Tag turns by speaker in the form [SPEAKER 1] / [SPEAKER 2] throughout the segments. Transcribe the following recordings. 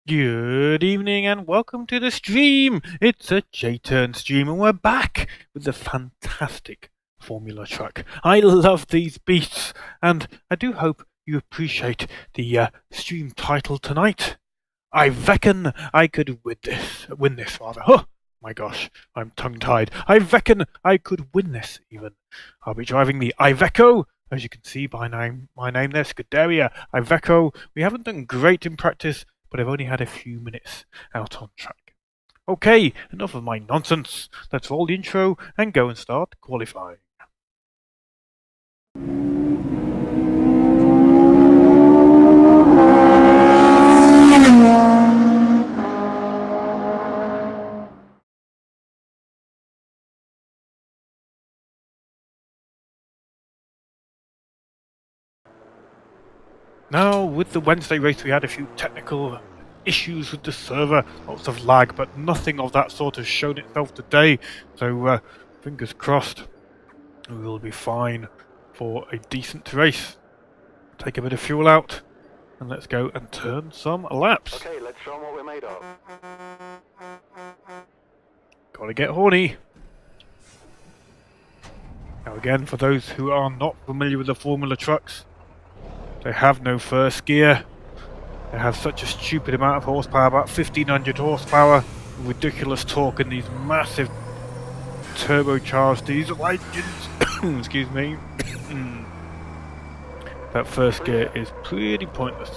[SPEAKER 1] Good evening and welcome to the stream. It's a J-Turn stream and we're back with the fantastic Formula truck. I love these beasts and I do hope you appreciate the stream title tonight. I reckon I could win this. Oh my gosh, I'm tongue-tied. I reckon I could win this even. I'll be driving the Iveco. As you can see by my name there, Scuderia Iveco. We haven't done great in practice, but I've only had a few minutes out on track. Okay, enough of my nonsense. Let's roll the intro and go and start qualifying. Now, with the Wednesday race, we had a few technical issues with the server, lots of lag, but nothing of that sort has shown itself today. So, fingers crossed, we will be fine for a decent race. Take a bit of fuel out, and let's go and turn some laps.
[SPEAKER 2] Okay, let's show them what we're made of.
[SPEAKER 1] Gotta get horny. Now again, for those who are not familiar with the Formula trucks, they have no first gear. They have such a stupid amount of horsepower, about 1500 horsepower, ridiculous torque in these massive turbocharged diesel engines. Excuse me. That first gear is pretty pointless.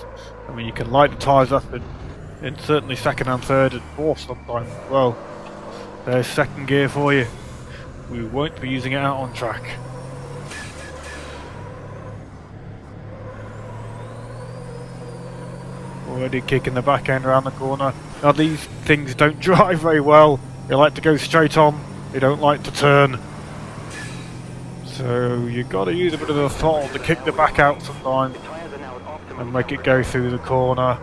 [SPEAKER 1] I mean, you can light the tyres up in certainly second and third and fourth sometimes as well. There's second gear for you. We won't be using it out on track. Already kicking the back end around the corner. Now these things don't drive very well. They like to go straight on. They don't like to turn. So you've got to use a bit of the throttle to kick the back out sometimes and make it go through the corner.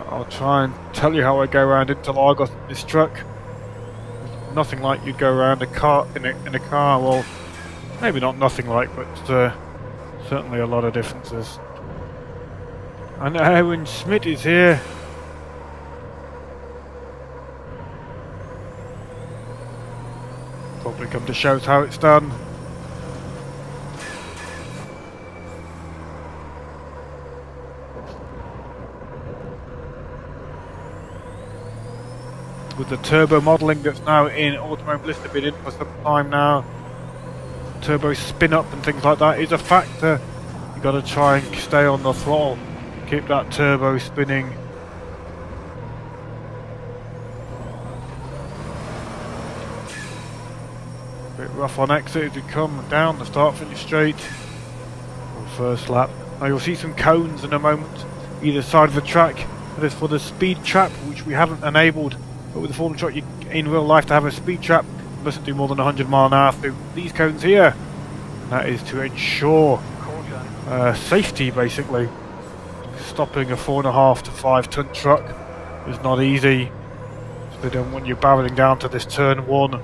[SPEAKER 1] I'll try and tell you how I go around Interlagos in this truck. It's nothing like you'd go around a car in a car. Well, maybe not nothing like, but certainly a lot of differences. And Aaron Schmidt is here. Probably come to show us how it's done. With the turbo modelling that's now in Automobilista, been in for some time now. Turbo spin up and things like that is a factor. You've got to try and stay on the throttle, keep that turbo spinning. Bit rough on exit as you come down the start finish straight. On first lap. Now you'll see some cones in a moment, either side of the track. That is for the speed trap, which we haven't enabled. But with the Formula truck, in real life, to have a speed trap, you mustn't do more than 100 miles an hour through these cones here. And that is to ensure safety, basically. Stopping a 4.5 to 5 ton truck is not easy. So they don't want you barreling down to this turn 1 at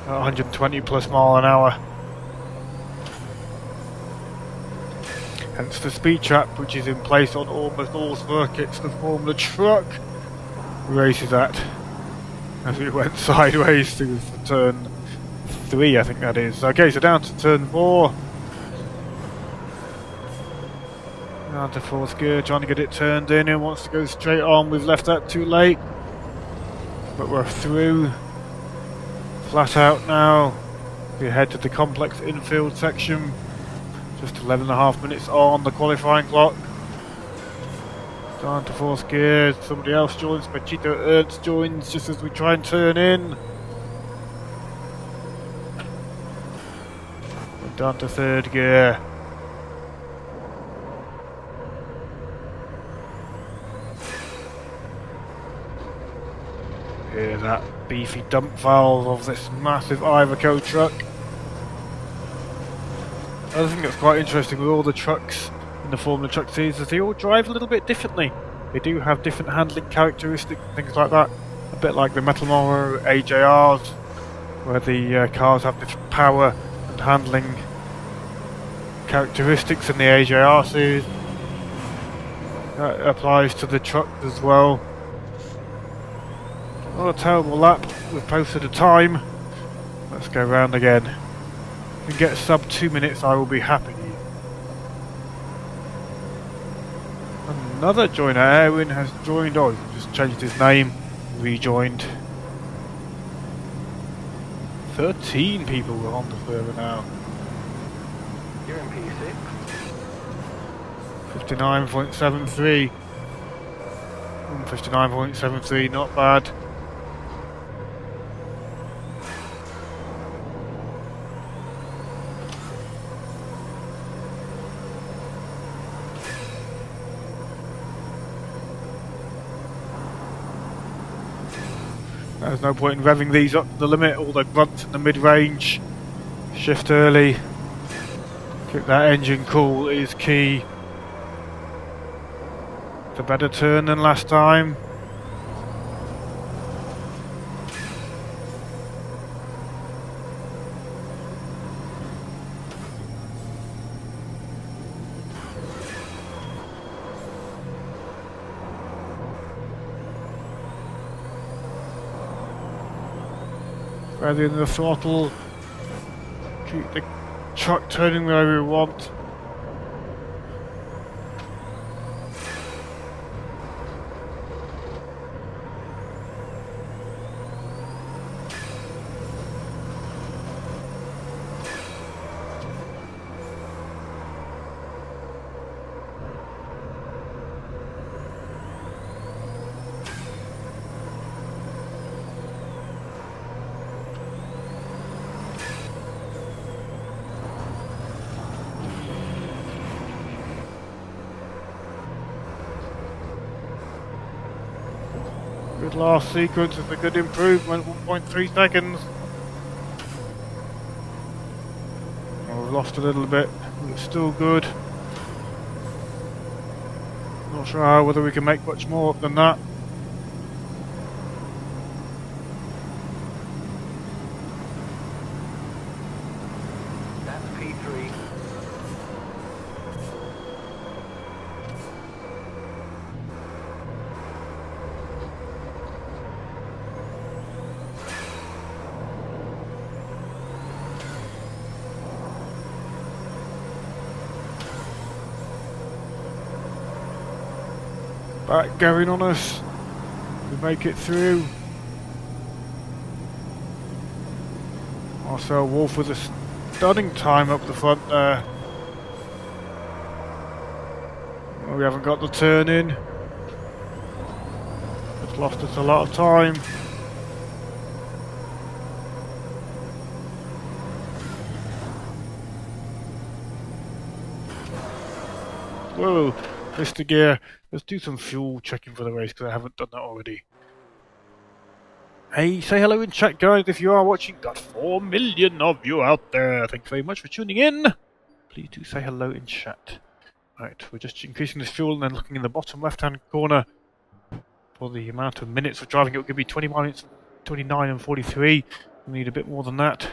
[SPEAKER 1] 120 plus mile an hour. Hence the speed trap, which is in place on almost all circuits the Formula truck races at, as we went sideways through turn 3, I think that is. Okay, so down to turn 4. Down to fourth gear, trying to get it turned in. It wants to go straight on. We've left that too late, but we're through. Flat out now. We head to the complex infield section. Just 11.5 minutes on the qualifying clock. Down to fourth gear, somebody else joins, Pachito Ernst joins just as we try and turn in. We're down to third gear. Hear that beefy dump valve of this massive Iveco truck. Another thing that's quite interesting with all the trucks in the Formula Truck series is they all drive a little bit differently. They do have different handling characteristics and things like that. A bit like the Metal Moro AJRs, where the cars have different power and handling characteristics in the AJR series. That applies to the truck as well. Not a terrible lap. We've posted a time. Let's go round again. If we get sub 2 minutes, I will be happy. Another joiner, Erwin, has joined. Oh, he's just changed his name. Rejoined. 13 people are on the server now.
[SPEAKER 2] You're in P6.
[SPEAKER 1] 59.73. 59.73, not bad. There's no point in revving these up to the limit, all the grunts in the mid-range. Shift early. Keep that engine cool is key. It's a better turn than last time. Ready in the throttle. Keep the truck turning wherever we want. Good last sequence is a good improvement, 1.3 seconds. Oh, we've lost a little bit, but it's still good. Not sure whether we can make much more than that.
[SPEAKER 2] That's P3.
[SPEAKER 1] Back going on us. We make it through. Marcel Wolf with a stunning time up the front there. Well, we haven't got the turn in. It's lost us a lot of time. Whoa, Mr. Gear. Let's do some fuel checking for the race because I haven't done that already. Hey, say hello in chat, guys, if you are watching. Got 4 million of you out there. Thank you very much for tuning in. Please do say hello in chat. Right, we're just increasing this fuel and then looking in the bottom left-hand corner for the amount of minutes of driving. It will give me 21 minutes, 29 and 43. We need a bit more than that.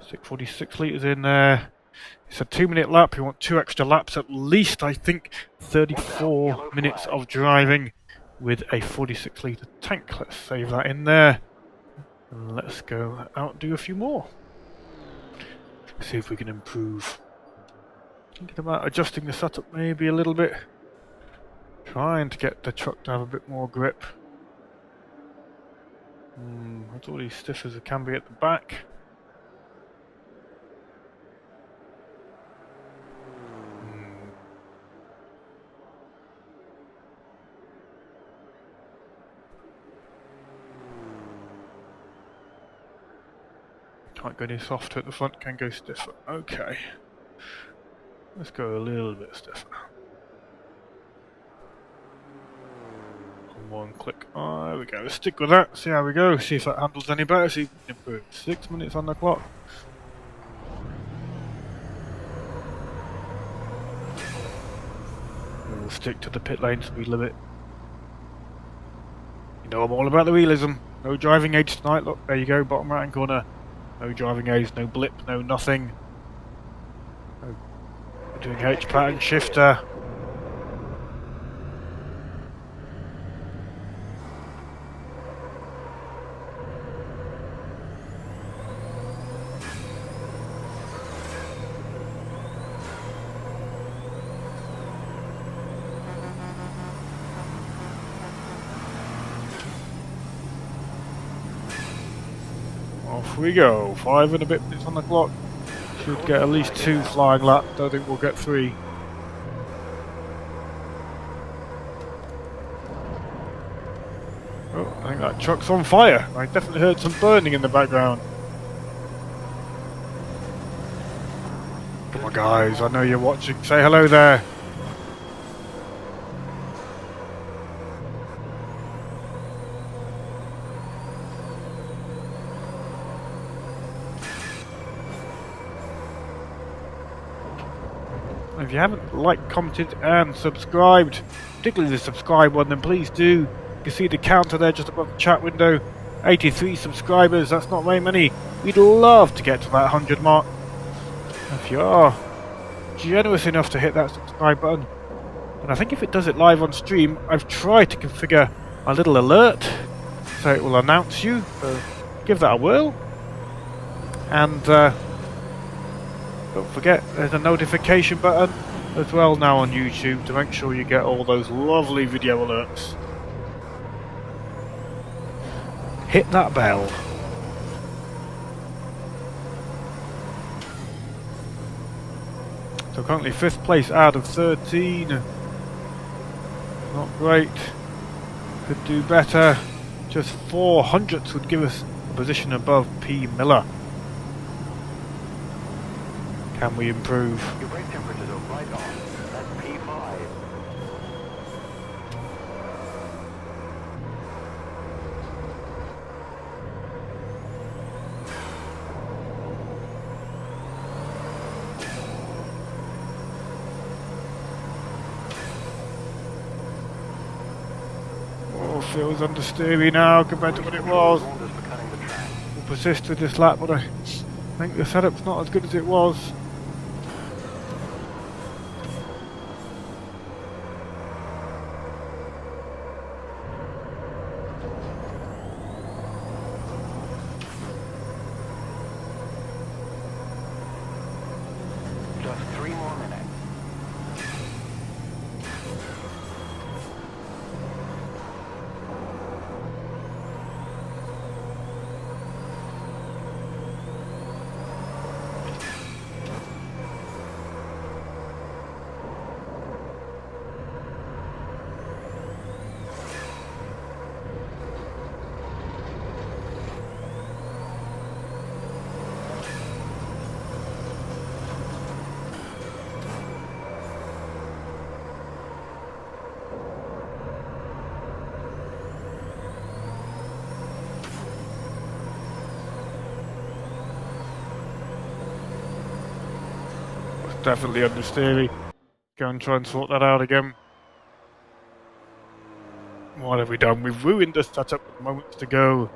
[SPEAKER 1] 646 litres in there. It's a 2-minute lap. You want 2 extra laps at least, I think. 34 minutes of driving with a 46 litre tank. Let's save that in there. And let's go out and do a few more. See if we can improve. Thinking about adjusting the setup maybe a little bit. Trying to get the truck to have a bit more grip. It's already stiff as it can be at the back. Can't go any softer at the front, can go stiffer. Okay. Let's go a little bit stiffer. One click. Oh, there we go. Let's stick with that. See how we go. See if that handles any better. See if we can improve. 6 minutes on the clock. We'll stick to the pit lane speed limit. You know I'm all about the realism. No driving aids tonight. Look, there you go, bottom right hand corner. No driving aids, no blip, no nothing. No. We're doing H pattern shifter. Off we go. 5 and a bit minutes on the clock. Should get at least 2 flying laps. Don't think we'll get 3. Oh, I think that truck's on fire. I definitely heard some burning in the background. Come on guys, I know you're watching. Say hello there. If you haven't liked, commented and subscribed, particularly the subscribe one, then please do. You can see the counter there just above the chat window. 83 subscribers, that's not very many. We'd love to get to that 100 mark. If you are generous enough to hit that subscribe button, and I think if it does it live on stream, I've tried to configure a little alert so it will announce you, so give that a whirl. And don't forget, there's a notification button as well now on YouTube to make sure you get all those lovely video alerts. Hit that bell. So currently 5th place out of 13. Not great. Could do better. Just 4 hundredths would give us a position above P. Miller. Can we improve?
[SPEAKER 2] Your brake temperatures are right on. That's P5.
[SPEAKER 1] Oh, feels understeery now compared to what it was. We'll persist with this lap, but I think the setup's not as good as it was.
[SPEAKER 2] Just 3 more minutes.
[SPEAKER 1] Definitely understeery. Go and try and sort that out again. What have we done? We've ruined the setup with moments to go.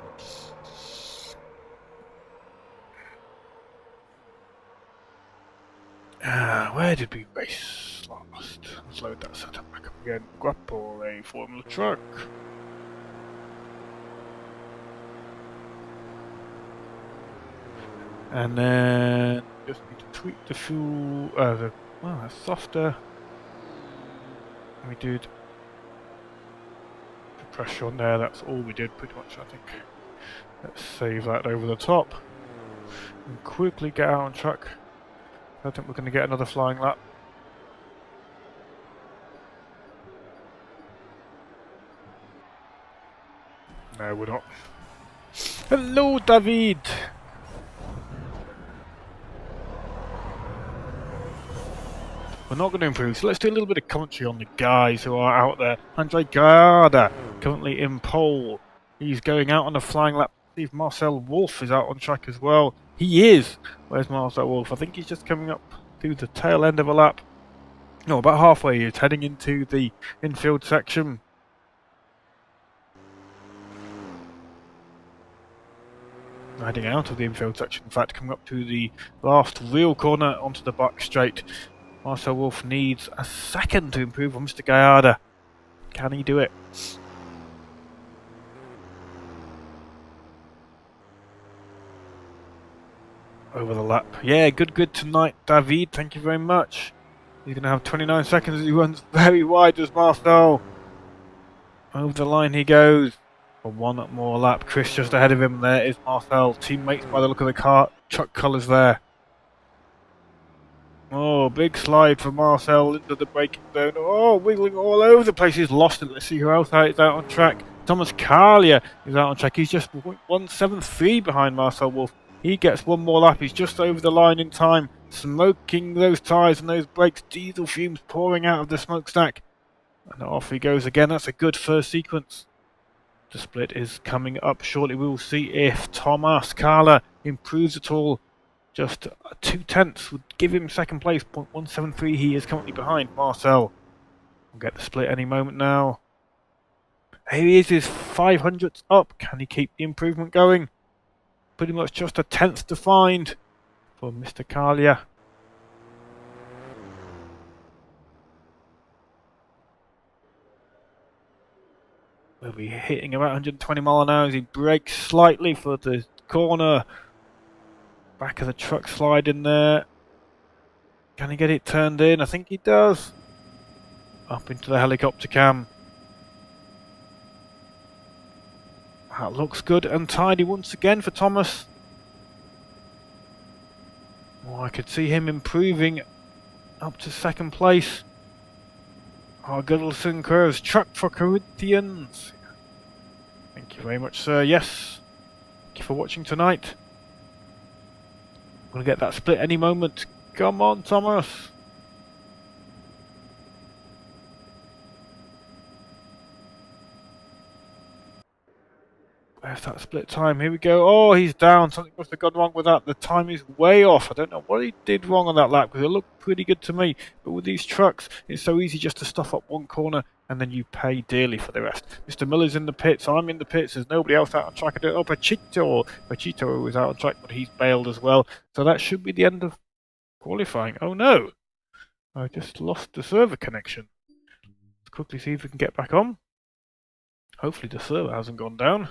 [SPEAKER 1] Where did we race last? Let's load that setup back up again. Grapple, a Formula truck. And then just need to tweak the fuel, that's softer. And we did the pressure on there, that's all we did pretty much, I think. Let's save that over the top. And quickly get out on track. I think we're going to get another flying lap. No, we're not. Hello, David! We're not going to improve, so let's do a little bit of commentary on the guys who are out there. Andre Garda, currently in pole. He's going out on a flying lap. I believe Marcel Wolf is out on track as well. He is! Where's Marcel Wolf? I think he's just coming up to the tail end of a lap. No, about halfway. He's heading into the infield section. heading out of the infield section. In fact, coming up to the last real corner onto the back straight. Marcel Wolf needs a second to improve on Mr. Gallardo. Can he do it? Over the lap. Yeah, good tonight, David. Thank you very much. He's going to have 29 seconds as he runs very wide as Marcel. Over the line he goes. For one more lap. Chris just ahead of him. There is Marcel. Teammates by the look of the car. Truck colours there. Oh, big slide for Marcel into the braking zone. Oh, wiggling all over the place. He's lost it. Let's see who else is out on track. Thomas Carlier is out on track. He's just 173 behind Marcel Wolf. He gets one more lap. He's just over the line in time. Smoking those tyres and those brakes. Diesel fumes pouring out of the smokestack. And off he goes again. That's a good first sequence. The split is coming up shortly. We will see if Thomas Carlier improves at all. Just 2/10 would give him second place. 0.173. He is currently behind Marcel. We'll get the split any moment now. Here he is, his 500th up. Can he keep the improvement going? Pretty much just a 10th to find for Mr. Carlier. We'll be hitting about 120 miles an hour as he brakes slightly for the corner. Back of the truck slide in there. Can he get it turned in? I think he does. Up into the helicopter cam. That looks good and tidy once again for Thomas. Oh, I could see him improving up to second place. Our Goodleson curves. Truck for Corinthians. Thank you very much, sir. Yes. Thank you for watching tonight. We'll get that split any moment. Come on, Thomas. Where's that split time? Here we go. Oh, he's down. Something must have gone wrong with that. The time is way off. I don't know what he did wrong on that lap because it looked pretty good to me. But with these trucks, it's so easy just to stuff up one corner and then you pay dearly for the rest. Mr. Miller's in the pits. I'm in the pits. There's nobody else out on track. Oh, Pachito was out on track, but he's bailed as well. So that should be the end of qualifying. Oh no. I just lost the server connection. Let's quickly see if we can get back on. Hopefully the server hasn't gone down.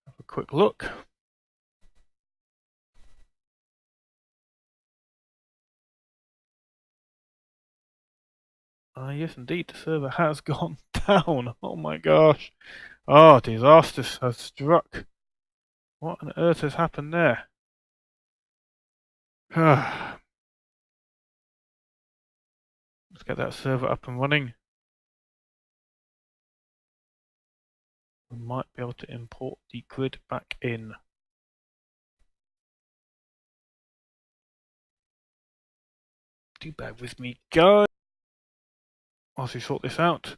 [SPEAKER 1] Have a quick look. Yes indeed, the server has gone down. Oh my gosh. Oh, disaster has struck. What on earth has happened there? Let's get that server up and running. We might be able to import the grid back in. Do bear with me, guys, whilst we sort this out.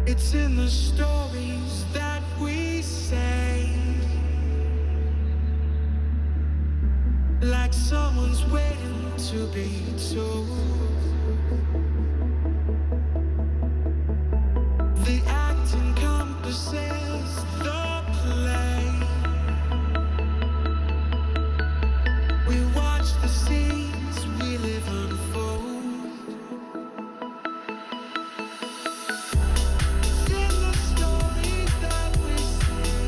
[SPEAKER 3] It's in the stories that we say, like someone's waiting to be told. The act encompasses the play. We watch the scenes we live unfold. It's in the stories that we say.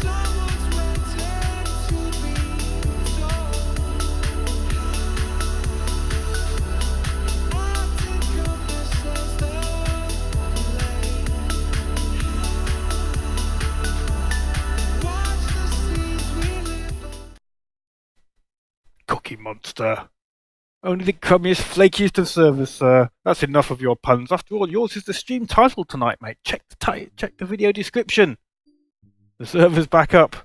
[SPEAKER 3] Someone's waiting to be told. Act encompasses the play. Watch the scenes we live on.
[SPEAKER 1] Cookie Monster. Only the crummiest, flakiest of servers, sir. That's enough of your puns. After all, yours is the stream title tonight, mate. Check the video description. The server's back up.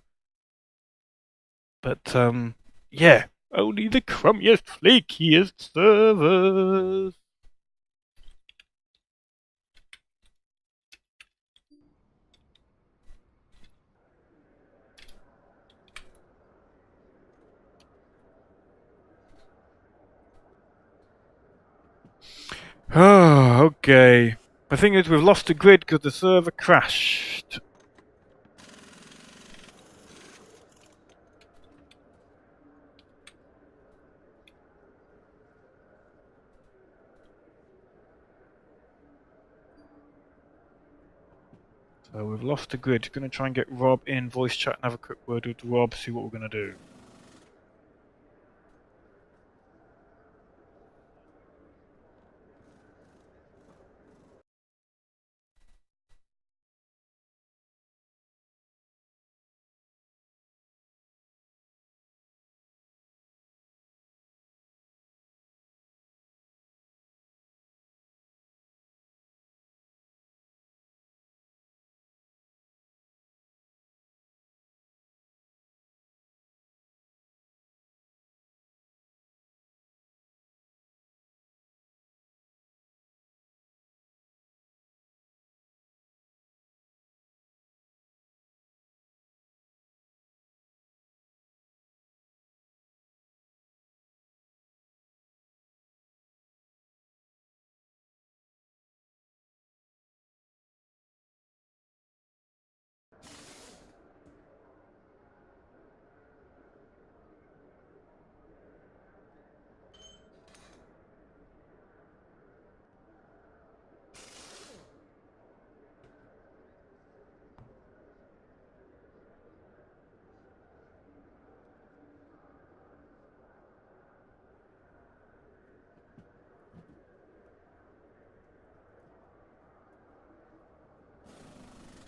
[SPEAKER 1] But, yeah. Only the crummiest, flakiest servers. Oh, okay. The thing is, we've lost the grid because the server crashed. So we've lost the grid. Going to try and get Rob in voice chat and have a quick word with Rob, see what we're going to do.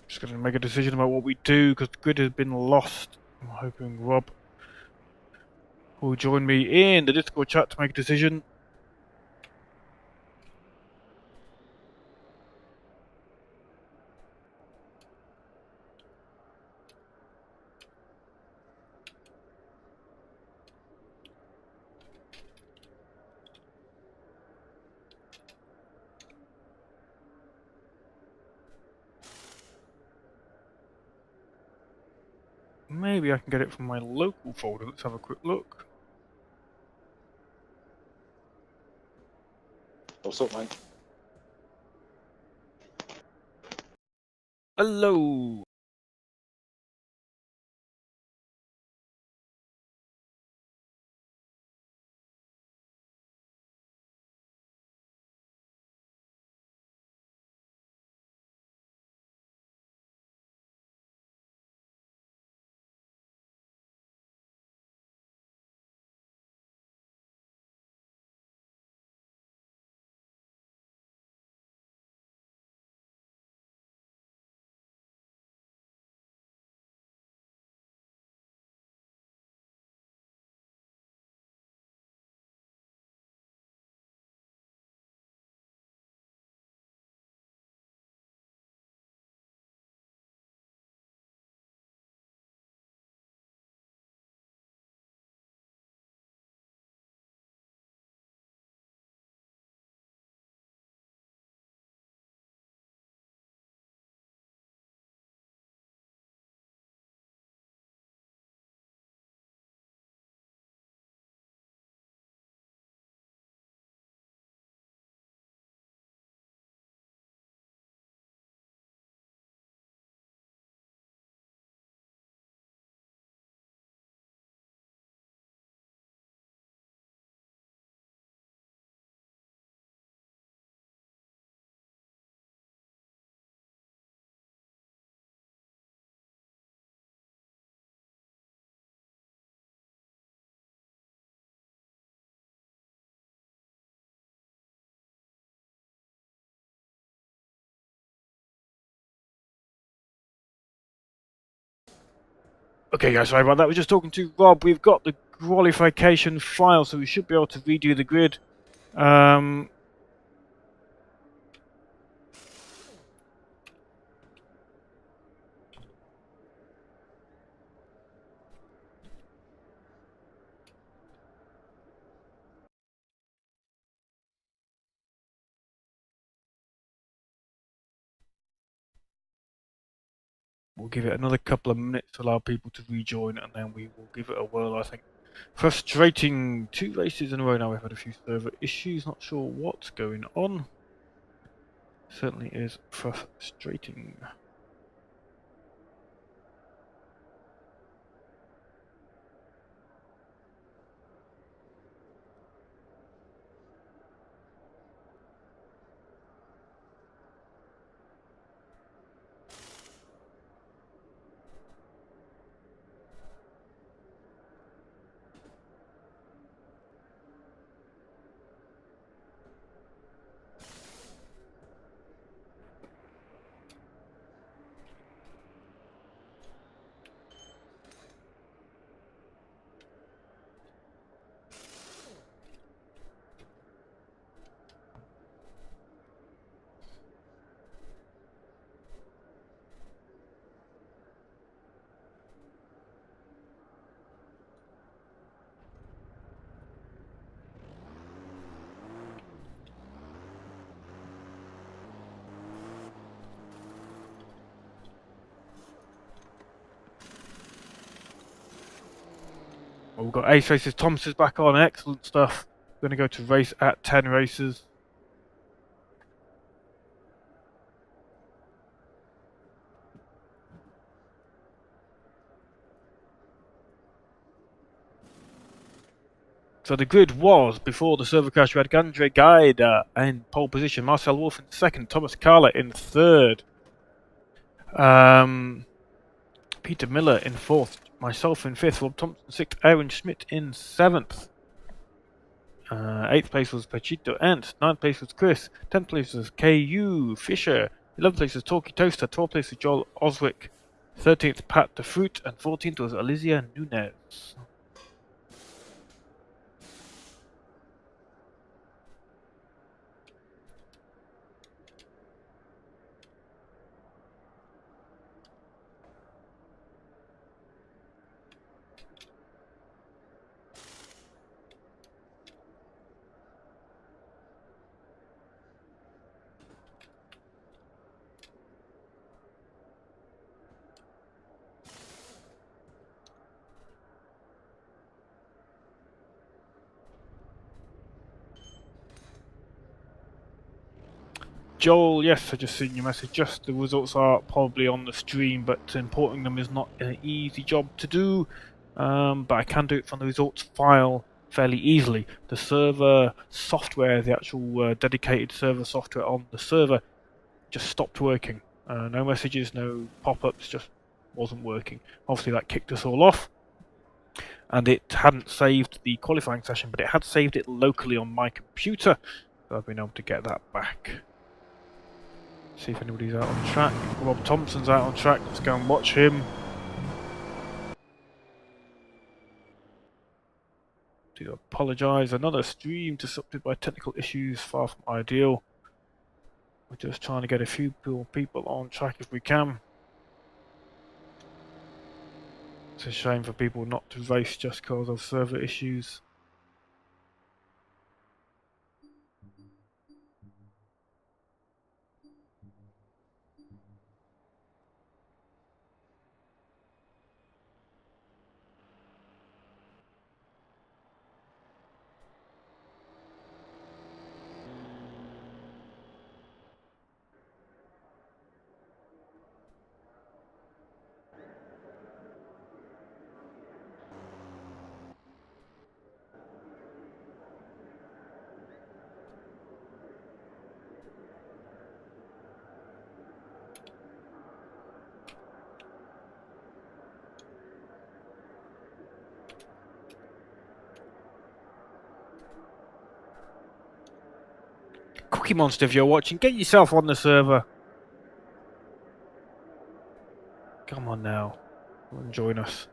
[SPEAKER 1] Just going to make a decision about what we do because the grid has been lost. I'm hoping Rob will join me in the Discord chat to make a decision. Maybe I can get it from my local folder. Let's have a quick look.
[SPEAKER 4] What's up, mate?
[SPEAKER 1] Hello. Okay guys, sorry about that. We're just talking to Rob. We've got the qualification file, so we should be able to redo the grid. We'll give it another couple of minutes to allow people to rejoin, and then we will give it a whirl, I think. Frustrating. 2 races in a row now. We've had a few server issues. Not sure what's going on. Certainly is frustrating. Well, we've got Ace races. Thomas is back on. Excellent stuff. We're going to go to race at 10 races. So the grid was, before the server crash, we had Gandre Gaida in pole position, Marcel Wolf in second, Thomas Carla in third, Peter Miller in fourth, myself in fifth, Rob Thompson sixth, Aaron Schmidt in seventh. 8th place was Pachito Ant, 9th place was Chris, 10th place was KU Fisher, 11th place was Talkie Toaster, 12th place was Joel Oswick, 13th Pat the Fruit, and 14th was Alicia Nunez. Joel, yes, I just seen your message. Just the results are probably on the stream, but importing them is not an easy job to do. But I can do it from the results file fairly easily. The server software, the actual dedicated server software on the server, just stopped working. No messages, no pop-ups, just wasn't working. Obviously, that kicked us all off. And it hadn't saved the qualifying session, but it had saved it locally on my computer. So I've been able to get that back. See if anybody's out on track. Rob Thompson's out on track. Let's go and watch him. Do apologise. Another stream disrupted by technical issues, far from ideal. We're just trying to get a few people on track if we can. It's a shame for people not to race just because of server issues. Cookie Monster, if you're watching, get yourself on the server. Come on now. Come and join us.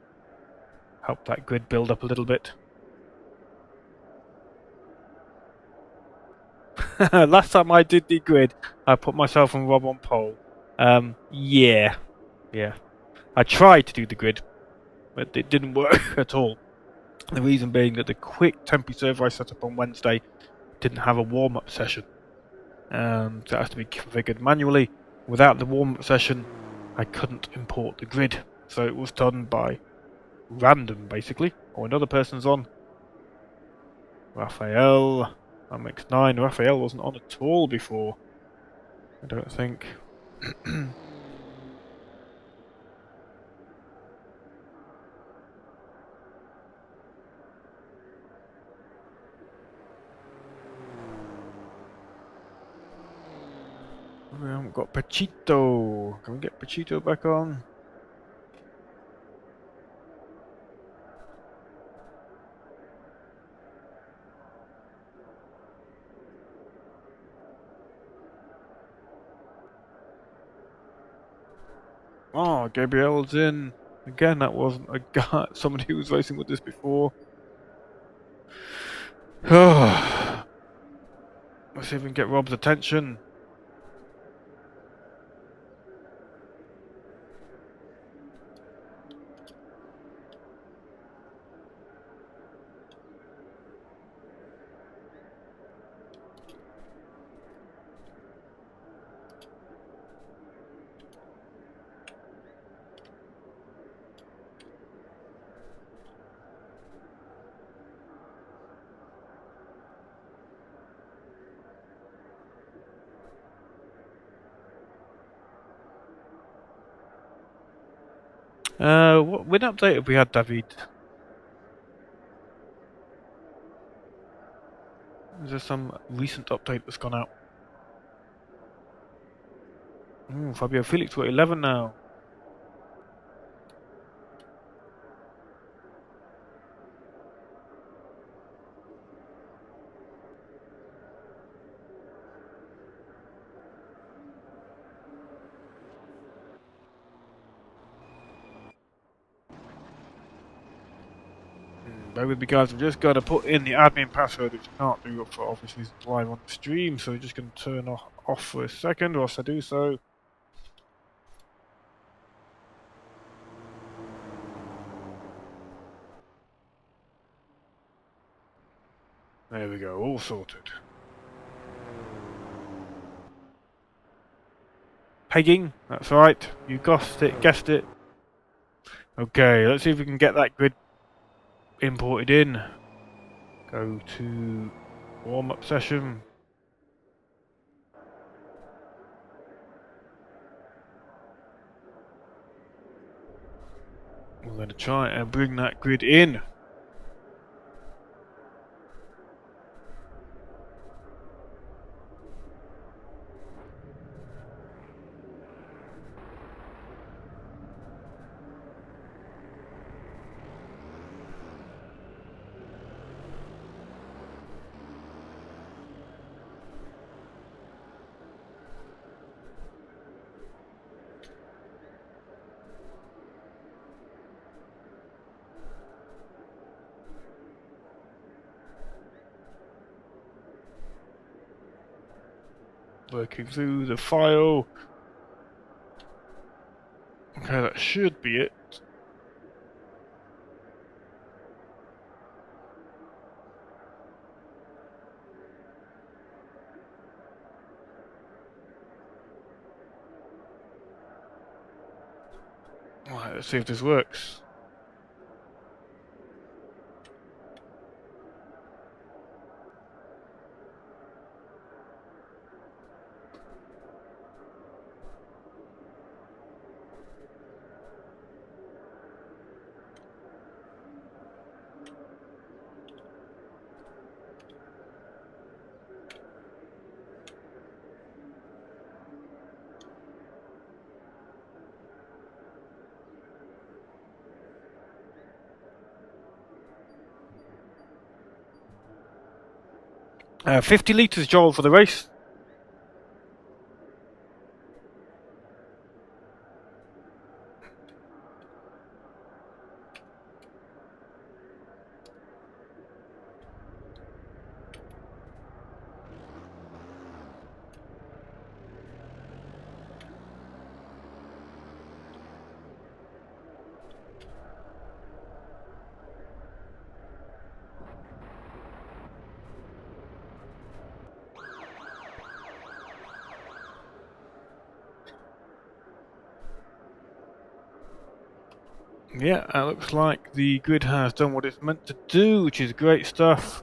[SPEAKER 1] help that grid build up a little bit. Last time I did the grid, I put myself and Rob on pole. Yeah. I tried to do the grid, but it didn't work at all. The reason being that the quick temporary server I set up on Wednesday didn't have a warm-up session. So it has to be configured manually. Without the warm-up session, I couldn't import the grid. So it was done by random, basically, or another person's on. Raphael, MX9. Raphael wasn't on at all before, I don't think. We haven't got Pachito. Can we get Pachito back on? Oh, Gabriel's in. Again, that wasn't a guy, somebody who was racing with this before. Let's see if we can get Rob's attention. When updated we had David? Is there some recent update that's gone out? Fabio Felix, we're 11 now. Bear with me guys, we've just got to put in the admin password, which I can't do for obvious reasons live on the stream, so we're just going to turn off for a second whilst I do so. There we go, all sorted. Pegging, that's right, you guessed it. Okay, let's see if we can get that grid imported in. Go to warm-up session. We're going to try and bring that grid in. Working through the file. Okay, that should be it. Right, let's see if this works. Uh, 50 litres, Joel, for the race. Yeah, it looks like the grid has done what it's meant to do, which is great stuff.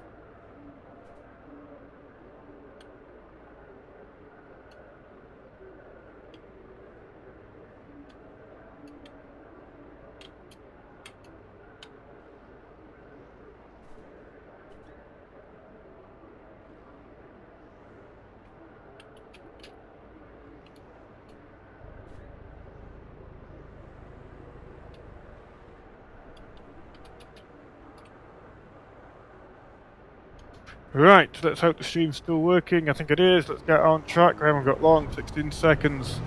[SPEAKER 1] Right, let's hope the stream's still working. I think it is. Let's get on track. We haven't got long, 16 seconds.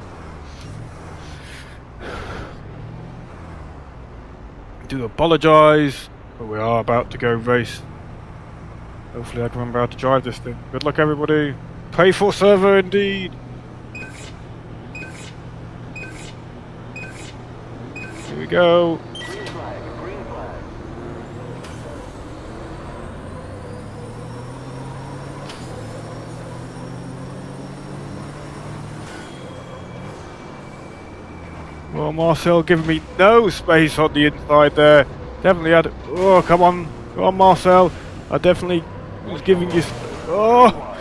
[SPEAKER 1] Do apologise, but we are about to go race. Hopefully I can remember how to drive this thing. Good luck everybody. Pay for server indeed. Here we go.
[SPEAKER 2] Green flag, green flag.
[SPEAKER 1] Well, Marcel giving me no space on the inside there. Definitely had. Oh, come on. Come on, Marcel. I definitely was giving you. Oh,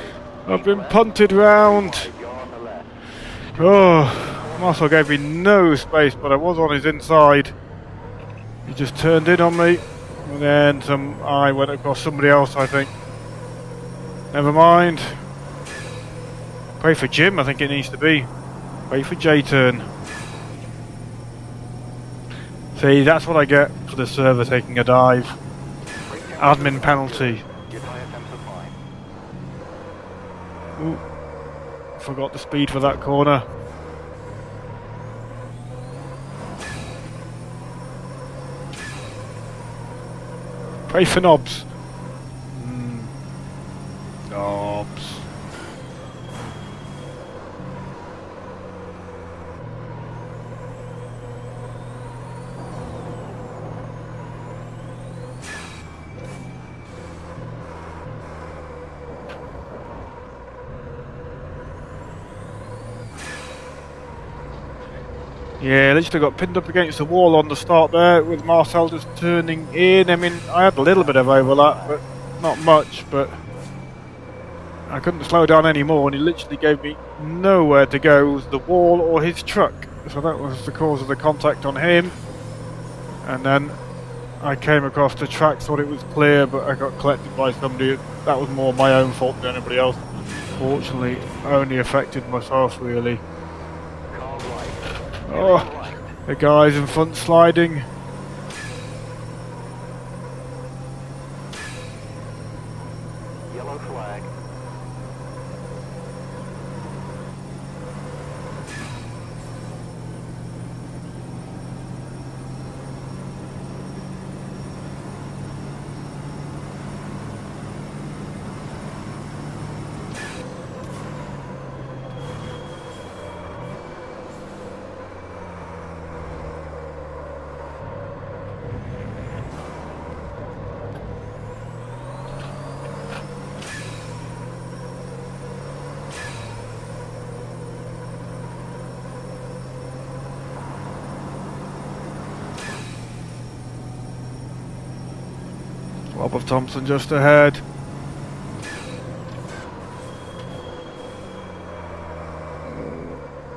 [SPEAKER 1] I've been punted round.
[SPEAKER 2] You're on the left.
[SPEAKER 1] Oh, Marcel gave me no space, but I was on his inside. He just turned in on me. And then I went across somebody else, I think. Never mind. Pray for Jim, I think it needs to be. Pray for J-turn. See, that's what I get for the server taking a dive. Admin penalty.
[SPEAKER 2] Your tire temps are fine.
[SPEAKER 1] Ooh, forgot the speed for that corner. Pray for knobs. Knobs. Yeah, literally got pinned up against the wall on the start there with Marcel just turning in. I mean, I had a little bit of overlap, but not much, but I couldn't slow down anymore and he literally gave me nowhere to go. It was the wall or his truck. So that was the cause of the contact on him. And then I came across the track, thought it was clear, but I got collected by somebody. That was more my own fault than anybody else. Fortunately, only affected myself really.
[SPEAKER 2] Car right.
[SPEAKER 1] Oh, the guys in front sliding.
[SPEAKER 2] Yellow flag.
[SPEAKER 1] Bob of Thompson just ahead.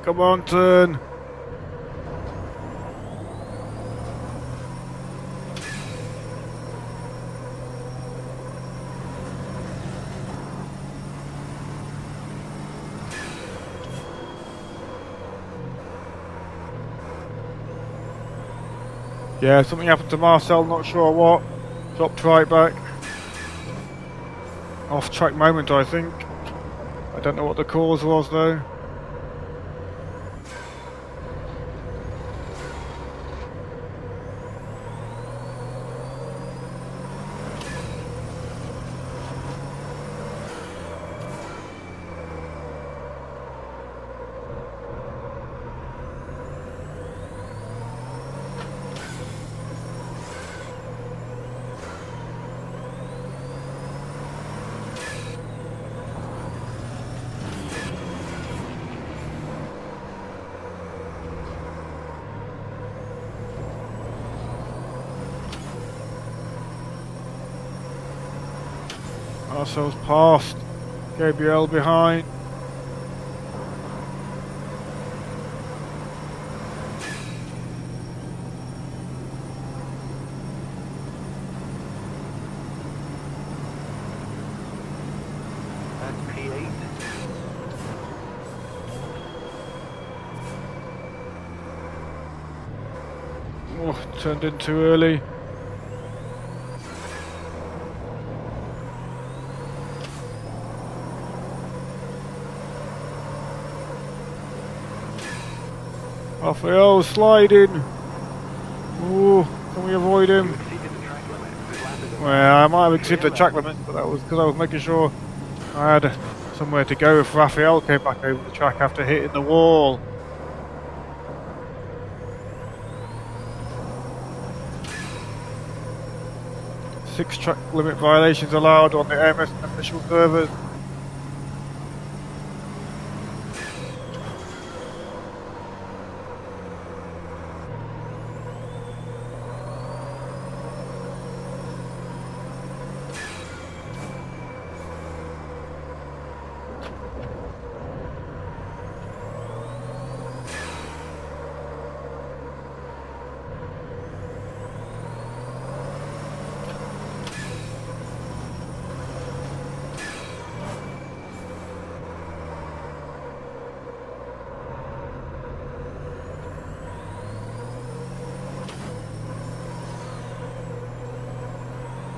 [SPEAKER 1] Come on, turn. Yeah, something happened to Marcel, not sure what. Dropped right back. Off track moment, I think. I don't know what the cause was though. ourselves past Gabriel behind.
[SPEAKER 2] That's P8.
[SPEAKER 1] Oh, turned in too early. Raphael sliding. Ooh, can we avoid him?
[SPEAKER 2] Exceeded the track limit. It landed on
[SPEAKER 1] Well, I might have exceeded the track limit, but that was because I was making sure I had somewhere to go if Raphael came back over the track after hitting the wall. Six track limit violations allowed on the AMS Unofficial servers.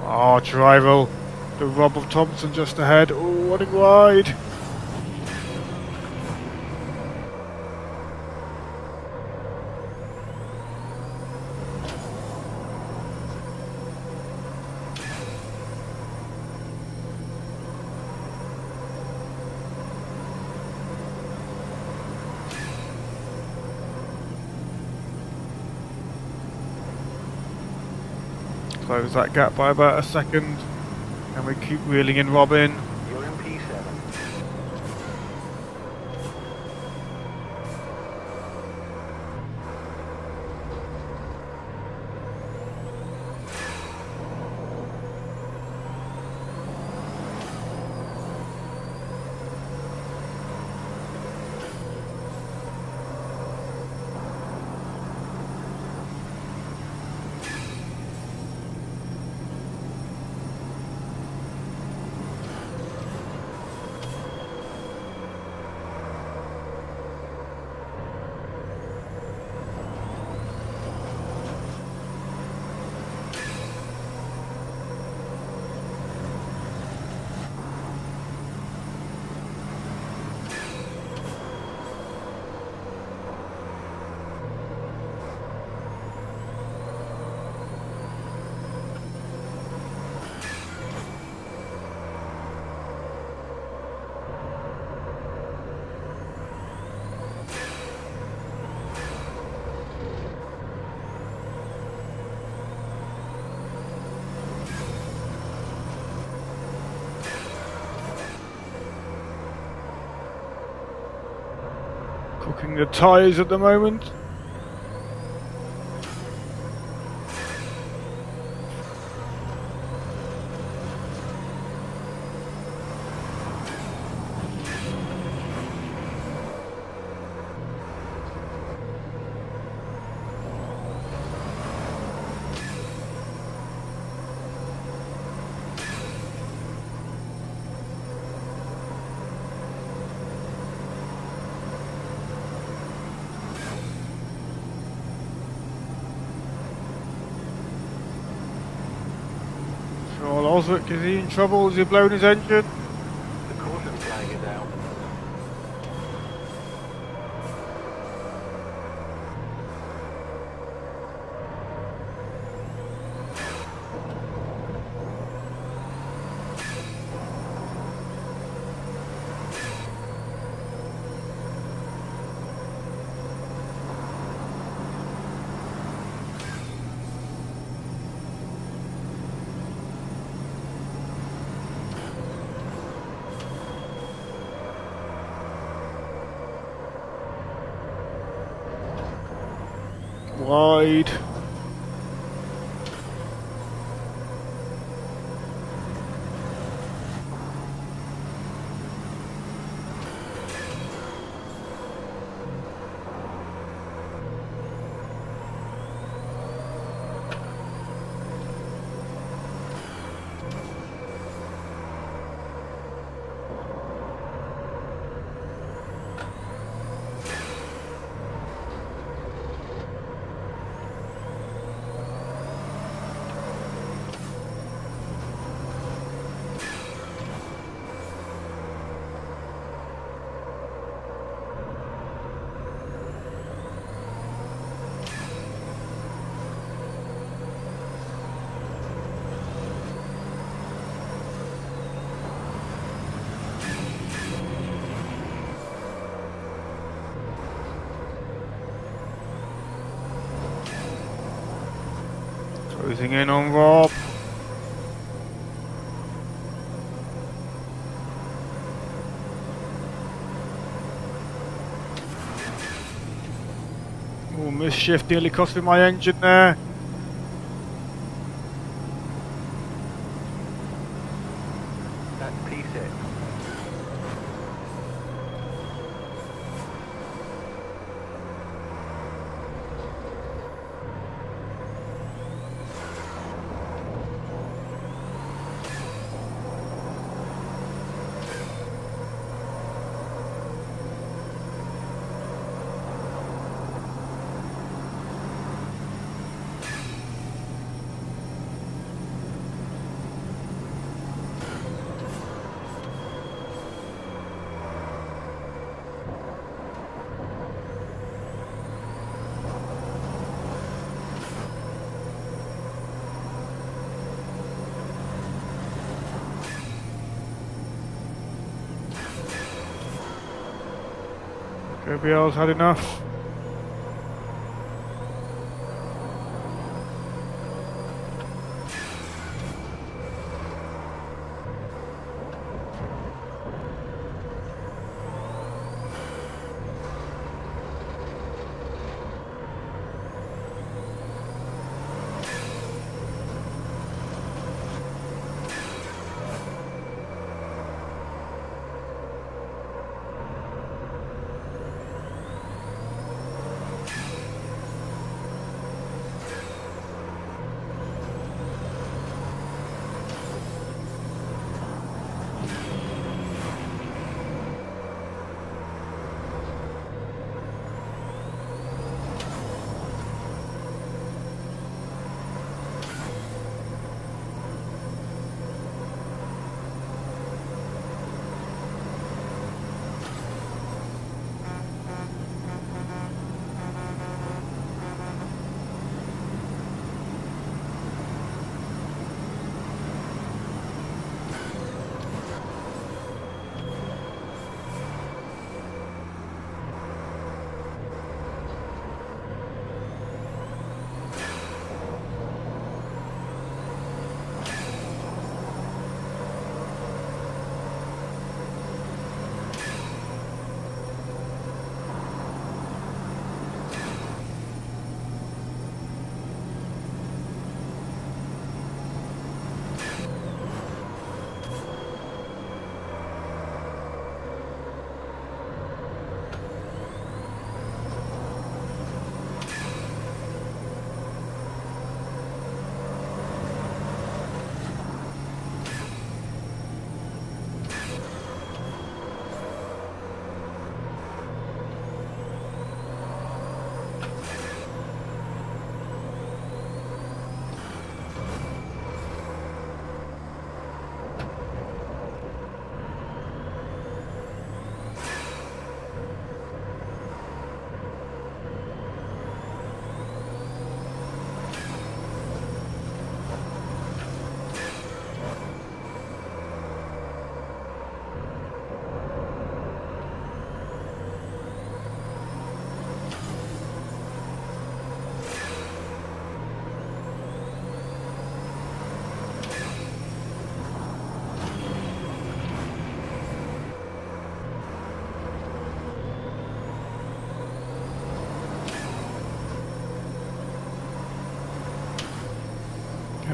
[SPEAKER 1] Arch rival, the Rob of Thompson just ahead. Oh, running wide. Close that gap by about a second, and we keep reeling in Robin.
[SPEAKER 2] You're in P7. Cooking the tyres at the moment. Osric, is he in trouble? Has he blown his engine? The caution flag is out.
[SPEAKER 1] Wide.
[SPEAKER 2] Closing in on Rob. Oh, Mischief nearly cost me my engine there.
[SPEAKER 4] That's P6.
[SPEAKER 2] JBL's had enough.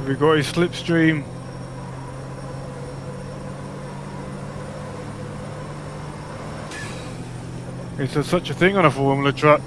[SPEAKER 2] Have we got his slipstream? Is there such a thing on a Formula truck?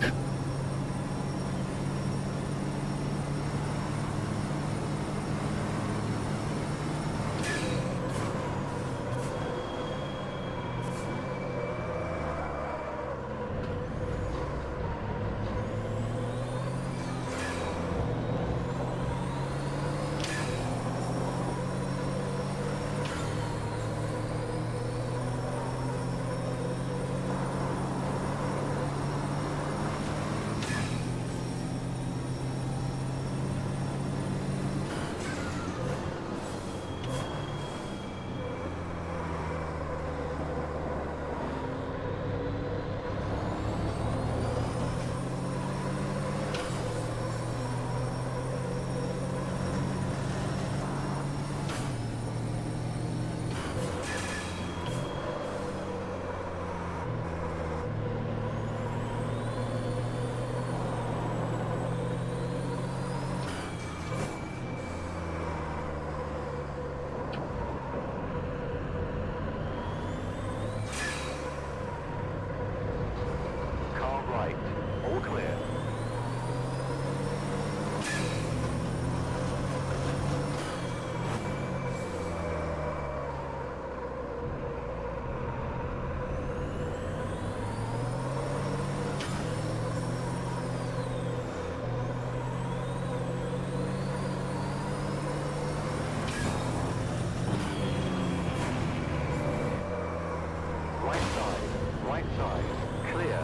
[SPEAKER 4] Right side. Clear.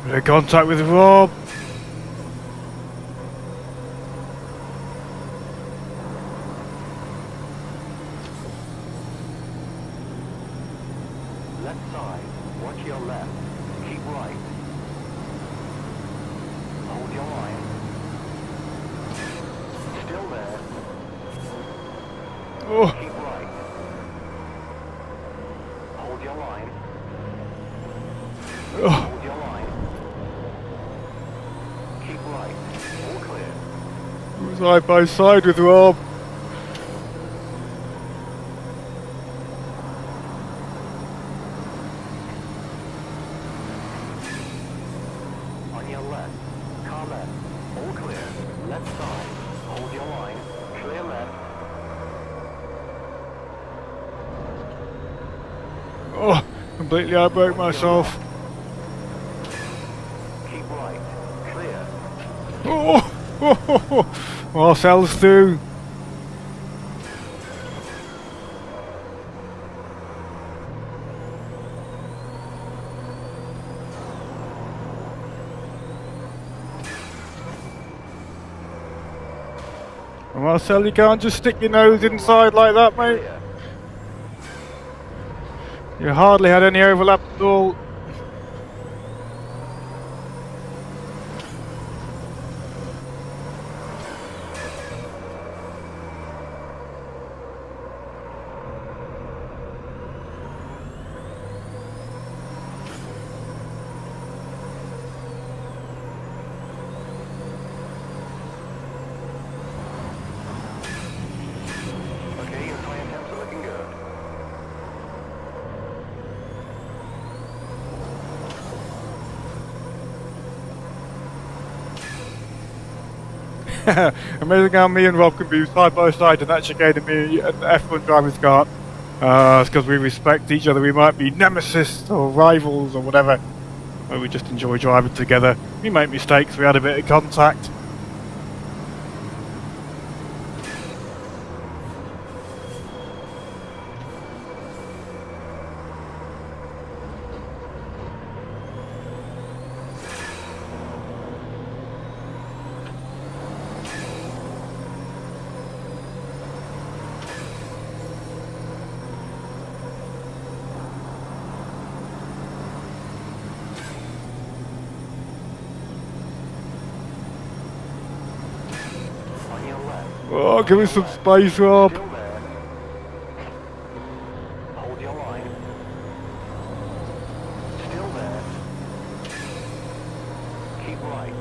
[SPEAKER 2] We're in contact with Rob.
[SPEAKER 4] Left side. Watch your left. Keep right. Hold your line. Still there.
[SPEAKER 2] Oh,
[SPEAKER 4] Keep right. Hold your line.
[SPEAKER 2] oh.
[SPEAKER 4] Hold your line. Keep right. All clear.
[SPEAKER 2] We're side by side with Rob.
[SPEAKER 4] On your left. Car left. All clear. Left side. Hold your line. Clear left.
[SPEAKER 2] Oh, completely outbroke myself.
[SPEAKER 4] Keep right. Clear.
[SPEAKER 2] Oh, oh, oh, oh. Marcel's through. Marcel, you can't just stick your nose inside like that, mate.
[SPEAKER 4] Clear.
[SPEAKER 2] You hardly had any overlap at all.
[SPEAKER 4] Okay, your tire temps are looking good.
[SPEAKER 2] Amazing how me and Rob can be side by side in that chicane and me and the F1 drivers can't. It's because we respect each other. We might be nemesis or rivals or whatever, but we just enjoy driving together. We make mistakes, we had a bit of contact.
[SPEAKER 4] On your left.
[SPEAKER 2] Oh, give me some space, Rob.
[SPEAKER 4] Still there. Hold your line. Still there. Keep right.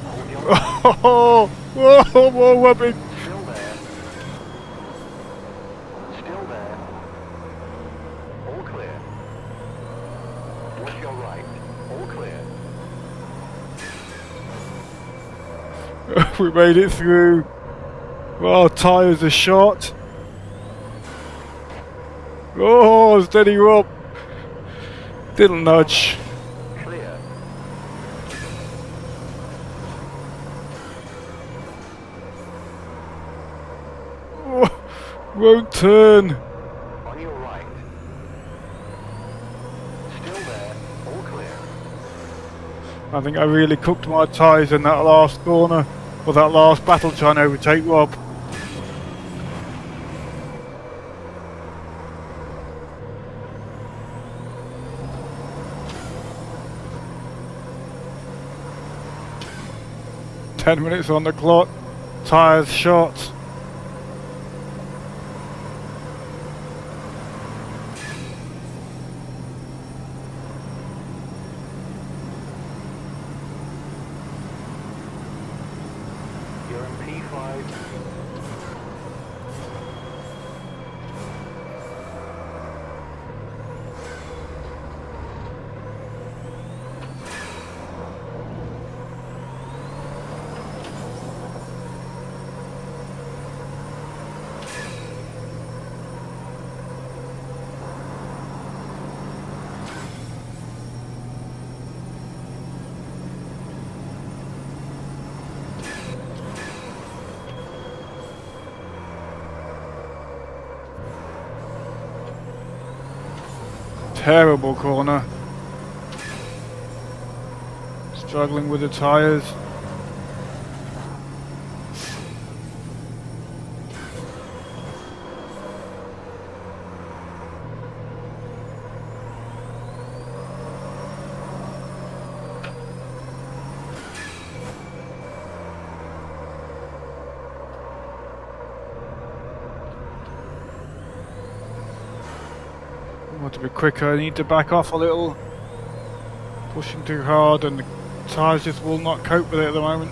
[SPEAKER 4] Hold your line.
[SPEAKER 2] Oh, whoa, whoa, Robbie.
[SPEAKER 4] Still there. Still there. All clear. Watch your right. All clear.
[SPEAKER 2] We made it through. Well, tyres are shot. Oh, steady, Rob. Little nudge.
[SPEAKER 4] Clear.
[SPEAKER 2] Oh, won't turn.
[SPEAKER 4] On your right. Still there. All clear.
[SPEAKER 2] I think I really cooked my tyres in that last corner, or that last battle trying to overtake Rob. "10 minutes on the clock, tyres shot."
[SPEAKER 4] You're in P5.
[SPEAKER 2] terrible corner. Struggling with the tyres. I want to be quicker, I need to back off a little. Pushing too hard and the tyres just will not cope with it at the moment.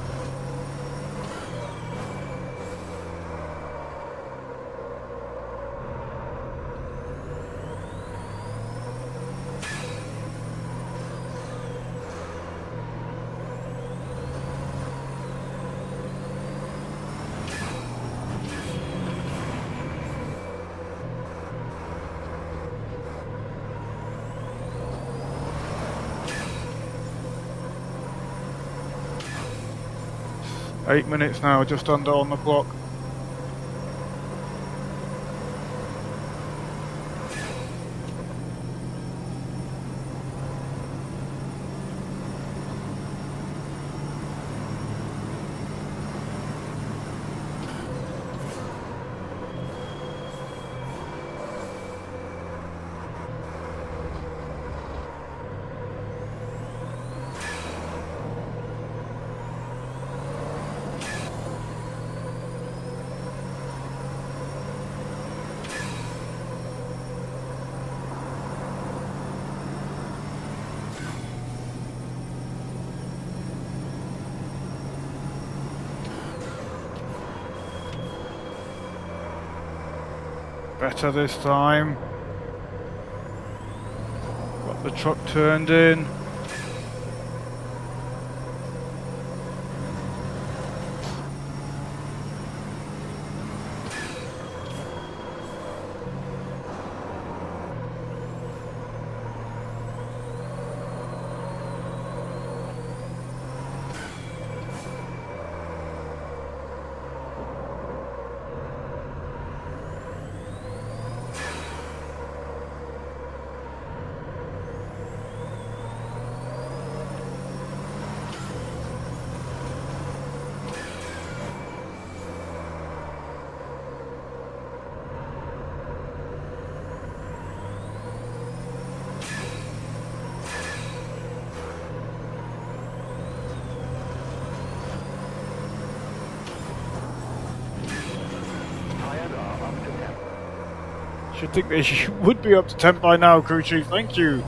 [SPEAKER 2] Eight minutes now, just under on the clock. Better this time. Got the truck turned in. Should think they would be up to 10 by now, crew chief. Thank you.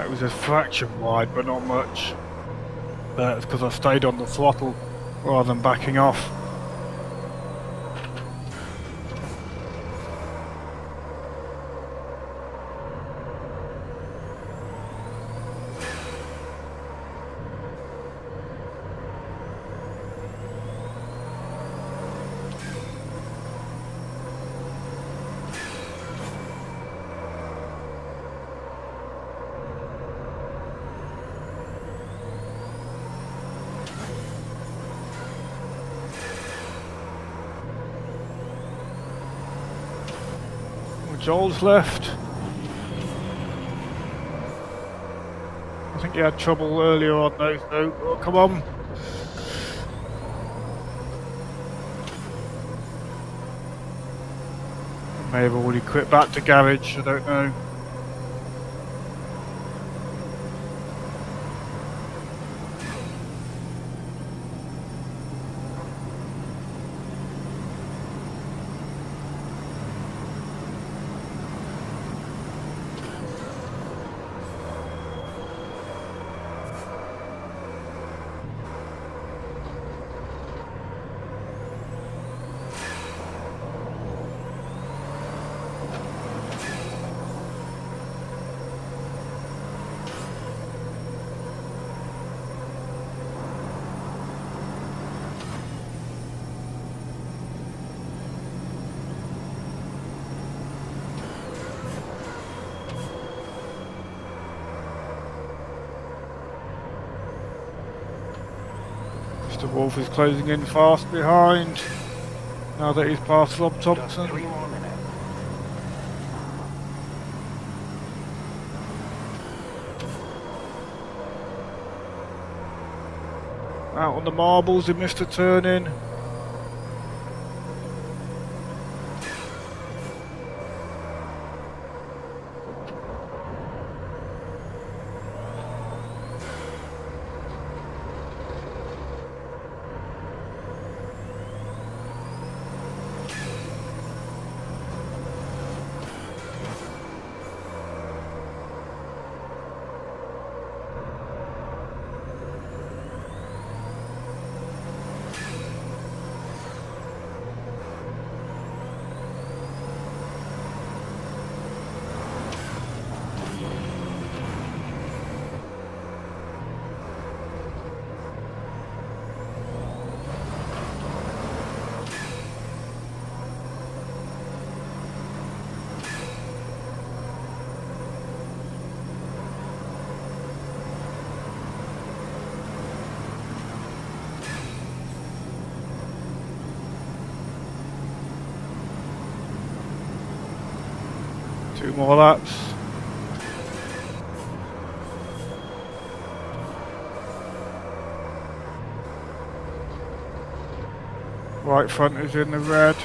[SPEAKER 2] It was a fraction wide, but not much. That's because I stayed on the throttle rather than backing off. Joel's left. I think he had trouble earlier on though, so oh, come on. may have already quit back to garage, I don't know. Mr. Wolf is closing in fast behind, now that he's past Rob
[SPEAKER 4] Just
[SPEAKER 2] Thompson.
[SPEAKER 4] 3 more minutes.
[SPEAKER 2] Out on the marbles, he missed a turn in. Two more laps. Right front is in the red.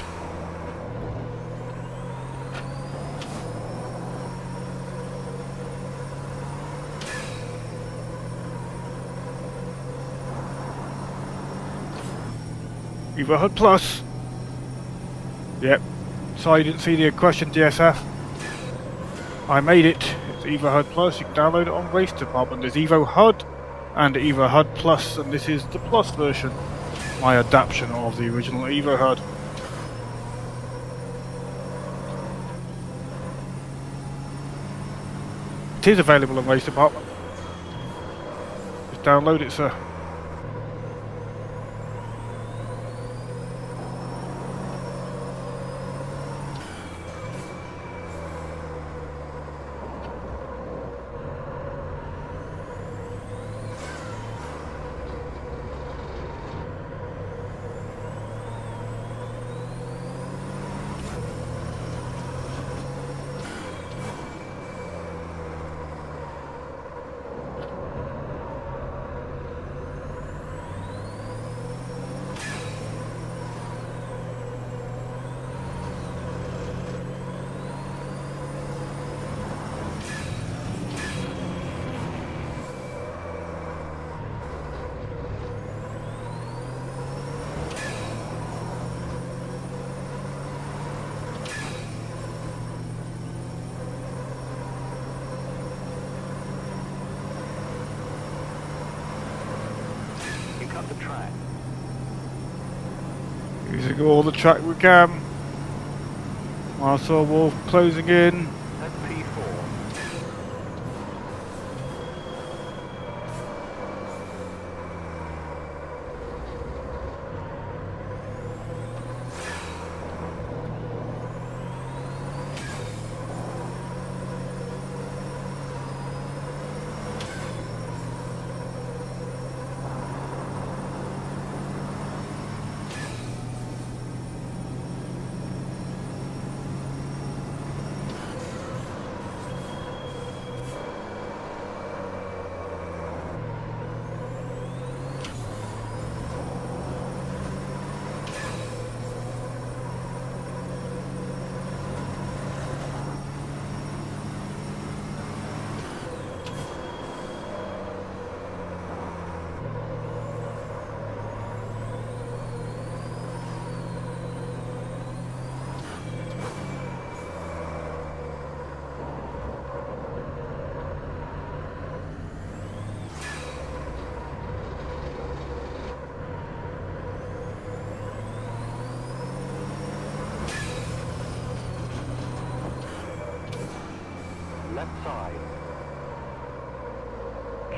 [SPEAKER 2] Iveco'n Plus. Yep. Sorry you didn't see the question, DSF. I made it. It's Iveco'n Plus. You can download it on Race Department. There's Evo HUD and Evo HUD Plus, and this is the Plus version. My adaptation of the original Evo HUD. It is available on Race Department. Just download it, sir.
[SPEAKER 4] The track.
[SPEAKER 2] Using all the track we can. Marcel Wolf closing in.
[SPEAKER 4] That's P4.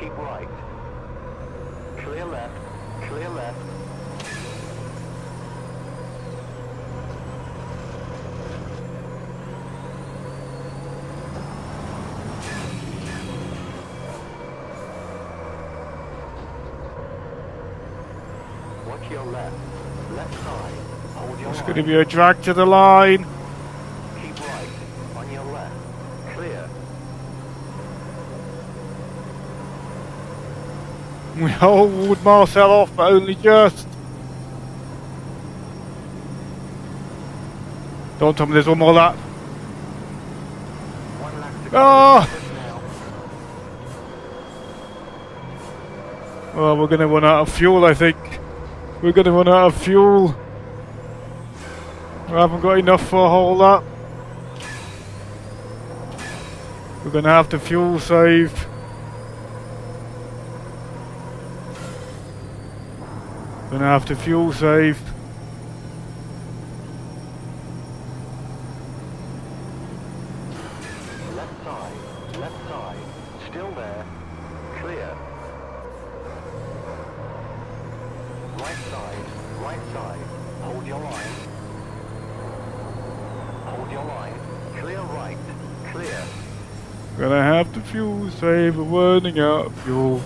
[SPEAKER 4] keep right. Clear left, clear left. Watch your left, left side, hold your
[SPEAKER 2] It's
[SPEAKER 4] line.
[SPEAKER 2] going to be a drag to the line.
[SPEAKER 4] Keep right, on your left, clear.
[SPEAKER 2] We hold Marcel off, but only just. Don't tell me there's one more lap.
[SPEAKER 4] One lap to go.
[SPEAKER 2] Oh!
[SPEAKER 4] Now.
[SPEAKER 2] Well, we're going to run out of fuel, I think. We're going to run out of fuel. We haven't got enough for a whole lap. We're going to have to fuel save. Gonna have to fuel save.
[SPEAKER 4] Left side, still there, clear. Right side, hold your line. Hold your line, clear right, clear.
[SPEAKER 2] Gonna have to fuel save. We're running out of fuel.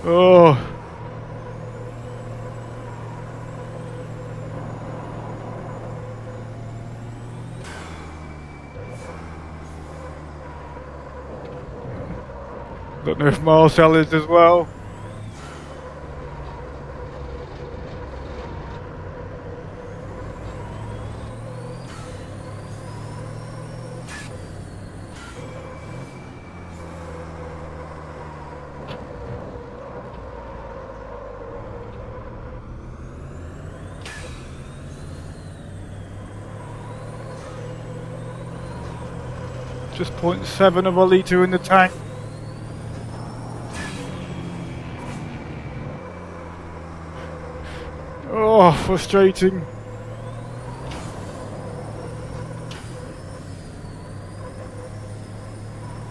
[SPEAKER 2] Oh. Don't know if Marcel is as well. Just 0.7 of a litre in the tank. Oh, frustrating.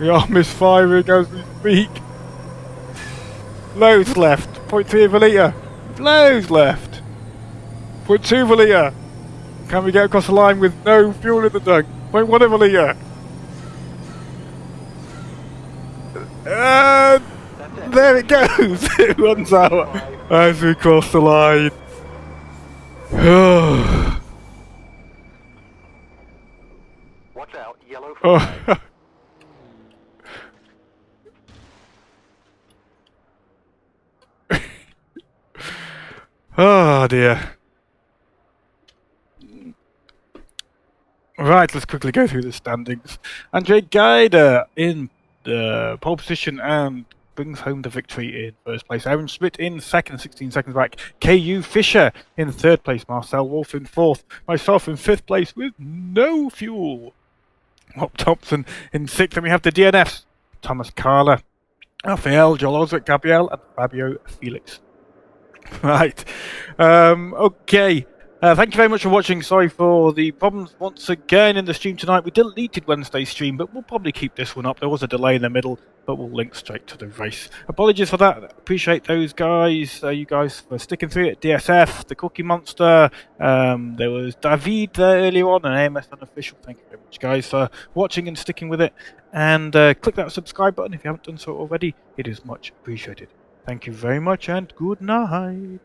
[SPEAKER 2] We are misfiring as we speak. Loads left. 0.3 of a litre. Loads left. 0.2 of a litre. Can we get across the line with no fuel in the tank? 0.1 of a litre. And there it goes. It runs out as we cross the line.
[SPEAKER 4] Watch out, yellow flag.
[SPEAKER 2] Oh dear. Right, let's quickly go through the standings. Andre Geider in the pole position and brings home the victory in first place. Aaron Schmidt in second, 16 seconds back. KU Fisher in third place. Marcel Wolf in fourth. Myself in fifth place with no fuel. Rob Thompson in sixth. And we have the DNFs. Thomas Carla, Raphael, Joel Osric, Gabriel, and Fabio Felix. Right. Okay. Thank you very much for watching. Sorry for the problems once again in the stream tonight. We deleted Wednesday's stream, but we'll probably keep this one up. There was a delay in the middle, but we'll link straight to the race. Apologies for that. Appreciate those guys, you guys for sticking through it. DSF, the Cookie Monster. There was David there earlier on, and AMS Unofficial. Thank you very much, guys, for watching and sticking with it. And click that subscribe button if you haven't done so already. It is much appreciated. Thank you very much, and good night.